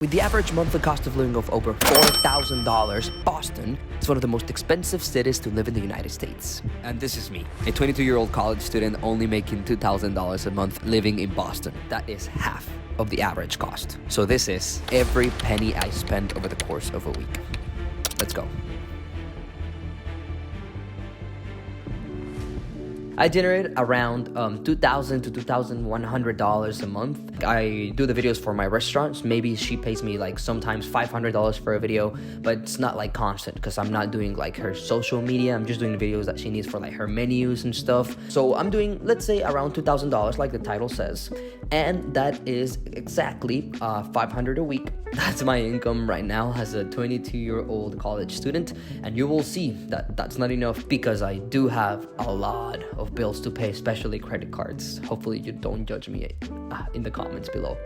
With the average monthly cost of living of over $4,000, Boston is one of the most expensive cities to live in the United States. And this is me, a 22-year-old college student only making $2,000 a month living in Boston. That is half of the average cost. So this is every penny I spent over the course of a week. Let's go. I generate around $2,000 to $2,100 a month. I do the videos for my restaurants. Maybe she pays me like sometimes $500 for a video, but it's not like constant because I'm not doing like her social media. I'm just doing the videos that she needs for like her menus and stuff. So I'm doing, let's say, around $2,000 like the title says. And that is exactly $500 a week. That's my income right now as a 22-year-old college student. And you will see that that's not enough because I do have a lot of bills to pay, especially credit cards. Hopefully you don't judge me in the comments below.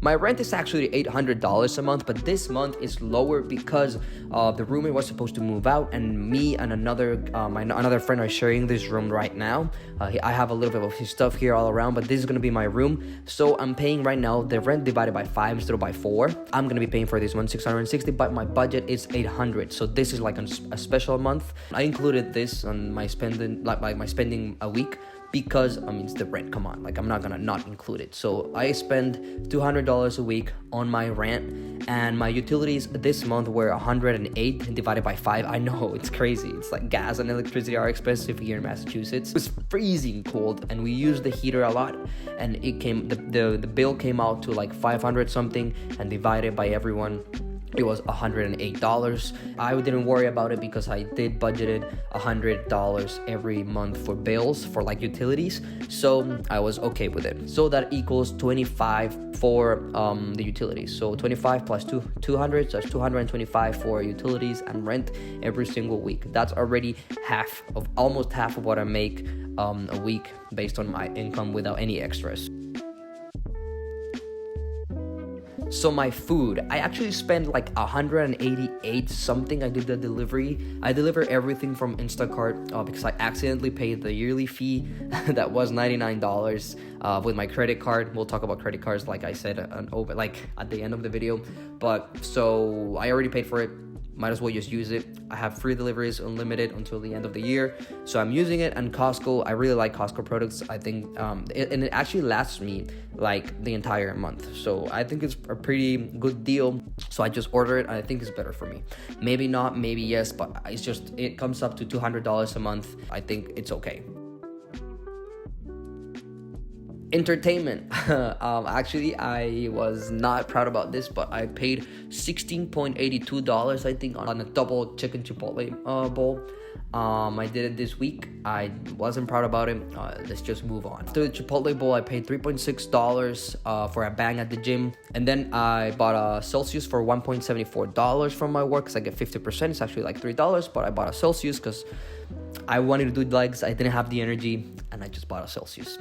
My rent is actually $800 a month, but this month is lower because the roommate was supposed to move out, and me and another friend are sharing this room right now. I have a little bit of his stuff here all around, but this is gonna be my room. So I'm paying right now the rent divided by 5 instead of by 4. I'm gonna be paying for this one $660, but my budget is $800. So this is like a special month. I included this on my spending, like my spending a week. Because, I mean, it's the rent, come on, like I'm not gonna not include it. So I spend $200 a week on my rent, and my utilities this month were $108 divided by 5. I know, it's crazy. It's like gas and electricity are expensive here in Massachusetts. It was freezing cold, and we used the heater a lot, and it came, the bill came out to like 500 something, and divided by everyone, it was $108. I didn't worry about it because I did budgeted $100 every month for bills, for like utilities. So I was okay with it. So that equals $25 for the utilities. So 25 plus 200, so that's $225 for utilities and rent every single week. That's already almost half of what I make a week based on my income without any extras. So my food, I actually spend like $188 something. I did the delivery. I deliver everything from Instacart because I accidentally paid the yearly fee that was $99 with my credit card. We'll talk about credit cards, like I said, at the end of the video. But so I already paid for it. Might as well just use it. I have free deliveries, unlimited until the end of the year. So I'm using it. And Costco, I really like Costco products. I think, it actually lasts me like the entire month. So I think it's a pretty good deal. So I just order it, and I think it's better for me. Maybe not, maybe yes, but it comes up to $200 a month. I think it's okay. Entertainment. Actually, I was not proud about this, but I paid $16.82, I think, on a double chicken Chipotle bowl. I did it this week. I wasn't proud about it. Let's just move on. After the Chipotle bowl, I paid $3.6 for a bang at the gym. And then I bought a Celsius for $1.74 from my work because I get 50%. It's actually like $3, but I bought a Celsius because I wanted to do legs. I didn't have the energy, and I just bought a Celsius.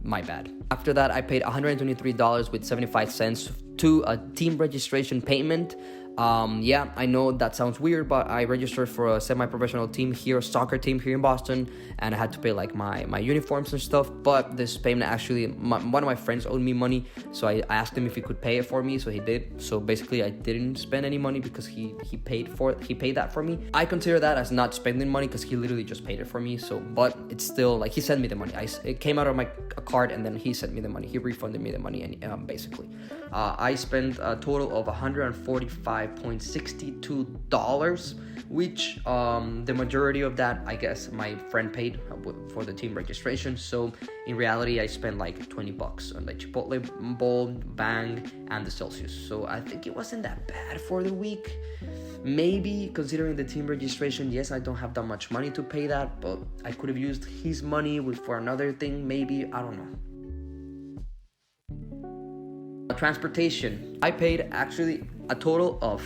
My bad. After that, I paid $123 with 75 cents to a team registration payment. Yeah, I know that sounds weird, but I registered for a semi-professional team here, a soccer team here in Boston, and I had to pay like my uniforms and stuff. But this payment actually, one of my friends owed me money, so I asked him if he could pay it for me, so he did. So basically, I didn't spend any money because he paid that for me. I consider that as not spending money because he literally just paid it for me. So, but it's still like he sent me the money. It came out of my card, and then he sent me the money. He refunded me the money, and basically, I spent a total of $145.62, which the majority of that, I guess, my friend paid for the team registration. So in reality, I spent like $20 on the Chipotle bowl, bang, and the Celsius. So I think it wasn't that bad for the week. Maybe considering the team registration, yes, I don't have that much money to pay that, but I could have used his money for another thing, maybe, I don't know. Transportation, I paid actually a total of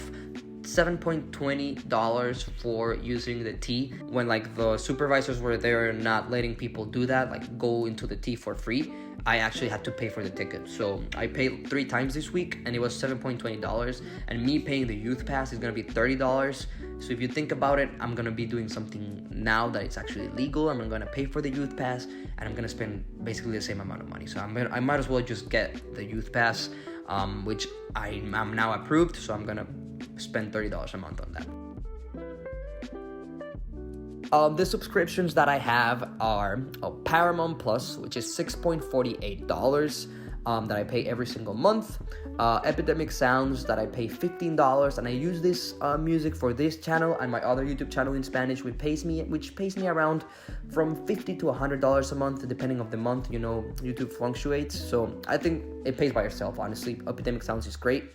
$7.20 for using the T when like the supervisors were there not letting people do that, like go into the T for free. I actually had to pay for the ticket. So I paid 3 times this week, and it was $7.20. And me paying the youth pass is gonna be $30. So if you think about it, I'm gonna be doing something now that it's actually legal. I'm gonna pay for the youth pass, and I'm gonna spend basically the same amount of money. So I might as well just get the youth pass, which I'm now approved. So I'm gonna spend $30 a month on that. The subscriptions that I have are Paramount Plus, which is $6.48 that I pay every single month. Epidemic Sounds that I pay $15, and I use this music for this channel and my other YouTube channel in Spanish, which pays me around from $50 to $100 a month, depending on the month. You know, YouTube fluctuates, so I think it pays by itself. Honestly, Epidemic Sounds is great.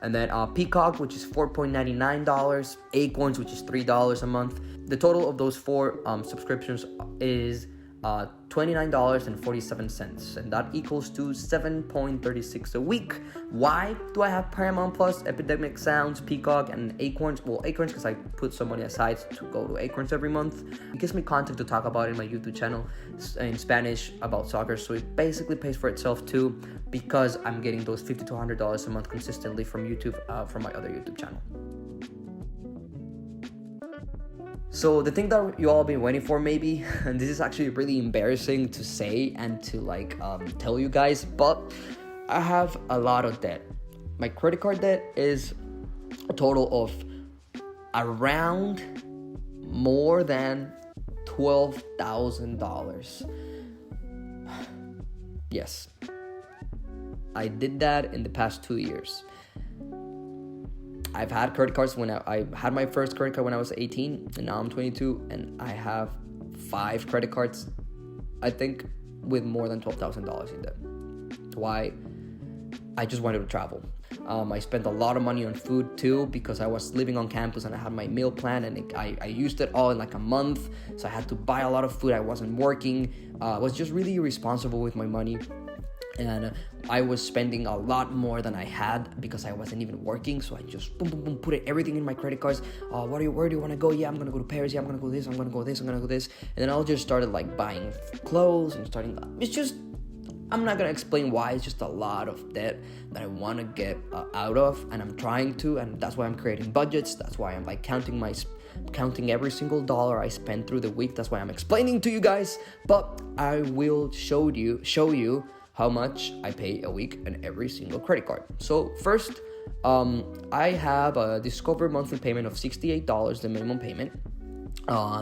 And then Peacock, which is $4.99, Acorns, which is $3 a month. The total of those four subscriptions is $29.47, and that equals to $7.36 a week. Why do I have Paramount Plus, Epidemic Sounds, Peacock, and Acorns? Well, Acorns because I put some money aside to go to Acorns every month. It gives me content to talk about in my YouTube channel in Spanish about soccer, so it basically pays for itself too, because I'm getting those $50 to $100 a month consistently from YouTube, from my other YouTube channel. So the thing that you all been waiting for, maybe, and this is actually really embarrassing to say and to tell you guys, but I have a lot of debt. My credit card debt is a total of around more than $12,000. Yes, I did that in the past 2 years. I've had credit cards when I had my first credit card when I was 18, and now I'm 22, and I have 5 credit cards, I think, with more than $12,000 in debt. Why? I just wanted to travel. I spent a lot of money on food too, because I was living on campus and I had my meal plan, and I used it all in like a month, so I had to buy a lot of food. I wasn't working. I was just really irresponsible with my money. And I was spending a lot more than I had because I wasn't even working. So I just boom, put everything in my credit cards. Where do you want to go? Yeah, I'm gonna go to Paris. Yeah, I'm gonna go this. I'm gonna go this. I'm gonna go this. And then I'll just started buying clothes and starting. It's just, I'm not gonna explain why. It's just a lot of debt that I want to get out of, and I'm trying to. And that's why I'm creating budgets. That's why I'm counting every single dollar I spend through the week. That's why I'm explaining to you guys. But I will show you how much I pay a week on every single credit card. So first, I have a Discover monthly payment of $68, the minimum payment.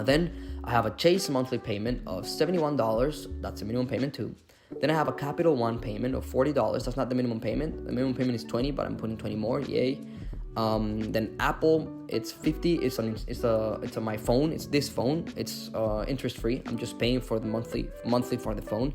Then I have a Chase monthly payment of $71. That's the minimum payment too. Then I have a Capital One payment of $40. That's not the minimum payment. The minimum payment is $20, but I'm putting $20 more. Yay. Then Apple, it's $50. It's on my phone. It's this phone. It's interest free. I'm just paying for the monthly for the phone.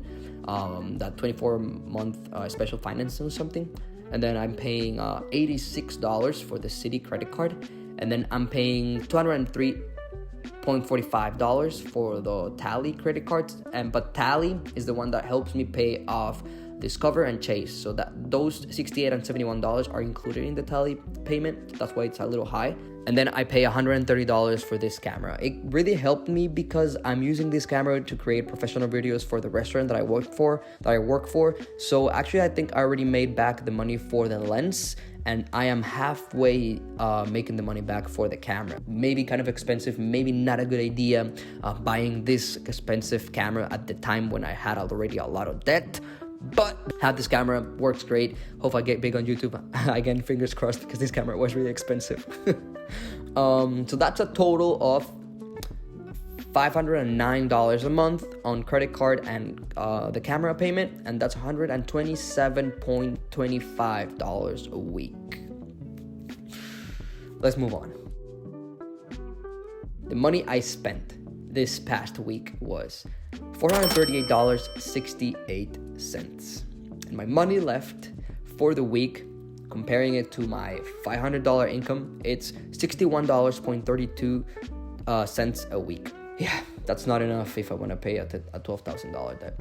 That 24-month special financing or something. And then I'm paying $86 for the Citi credit card. And then I'm paying $203.45 for the Tally credit cards. But Tally is the one that helps me pay off Discover and Chase, so that those $68 and $71 are included in the Tally payment. That's why it's a little high. And then I pay $130 for this camera. It really helped me because I'm using this camera to create professional videos for the restaurant that I work for. So actually, I think I already made back the money for the lens, and I am halfway making the money back for the camera. Maybe kind of expensive, maybe not a good idea buying this expensive camera at the time when I had already a lot of debt. But have this camera, works great. Hope I get big on YouTube. Again, fingers crossed, because this camera was really expensive. So that's a total of $509 a month on credit card and the camera payment, and that's $127.25 a week. Let's move on. The money I spent this past week was $438.68. And my money left for the week, comparing it to my $500 income, it's $61.32 a week. Yeah, that's not enough if I want to pay a $12,000 debt.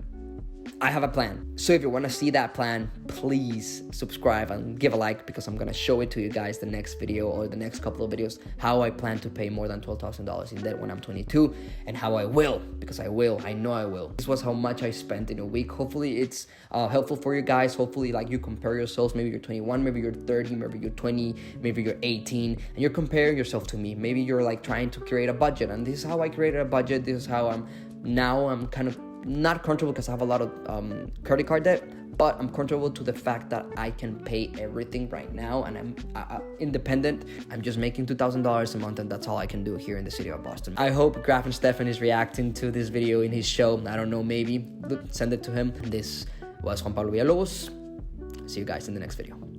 I have a plan. So if you want to see that plan, please subscribe and give a like, because I'm going to show it to you guys the next video or the next couple of videos, how I plan to pay more than $12,000 in debt when I'm 22, and how I will, because I will. I know I will. This was how much I spent in a week. Hopefully it's helpful for you guys. Hopefully, like, you compare yourselves. Maybe you're 21, maybe you're 30, maybe you're 20, maybe you're 18, and you're comparing yourself to me. Maybe you're like trying to create a budget, and this is how I created a budget. This is how I'm kind of not comfortable, because I have a lot of credit card debt, but I'm comfortable to the fact that I can pay everything right now, and I'm independent. I'm just making $2,000 a month, and that's all I can do here in the city of Boston. I hope Graf and Stefan is reacting to this video in his show. I don't know, maybe send it to him. This was Juan Pablo Villalobos. See you guys in the next video.